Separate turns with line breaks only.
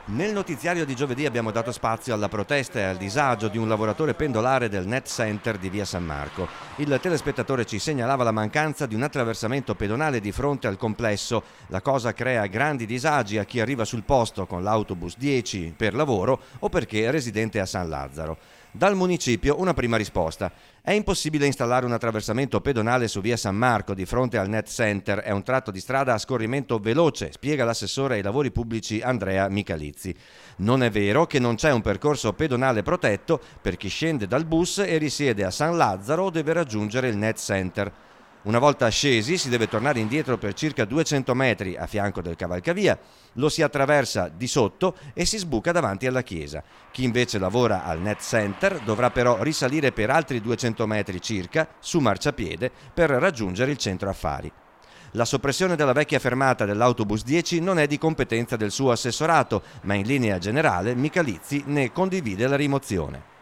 Nel notiziario di giovedì abbiamo dato spazio alla protesta e al disagio di un lavoratore pendolare del Net Center di via San Marco. Il telespettatore ci segnalava la mancanza di un attraversamento pedonale di fronte al complesso. La cosa crea grandi disagi a chi arriva sul posto con l'autobus 10 per lavoro o perché è residente a San Lazzaro. Dal municipio una prima risposta. È impossibile installare un attraversamento pedonale su via San Marco di fronte al Net Center, è un tratto di strada a scorrimento veloce, spiega l'assessore ai lavori pubblici Andrea Michalizzi. Non è vero che non c'è un percorso pedonale protetto per chi scende dal bus e risiede a San Lazzaro o deve raggiungere il Net Center. Una volta scesi si deve tornare indietro per circa 200 metri a fianco del cavalcavia, lo si attraversa di sotto e si sbuca davanti alla chiesa. Chi invece lavora al Net Center dovrà però risalire per altri 200 metri circa su marciapiede per raggiungere il centro affari. La soppressione della vecchia fermata dell'autobus 10 non è di competenza del suo assessorato, ma in linea generale Michalizzi ne condivide la rimozione.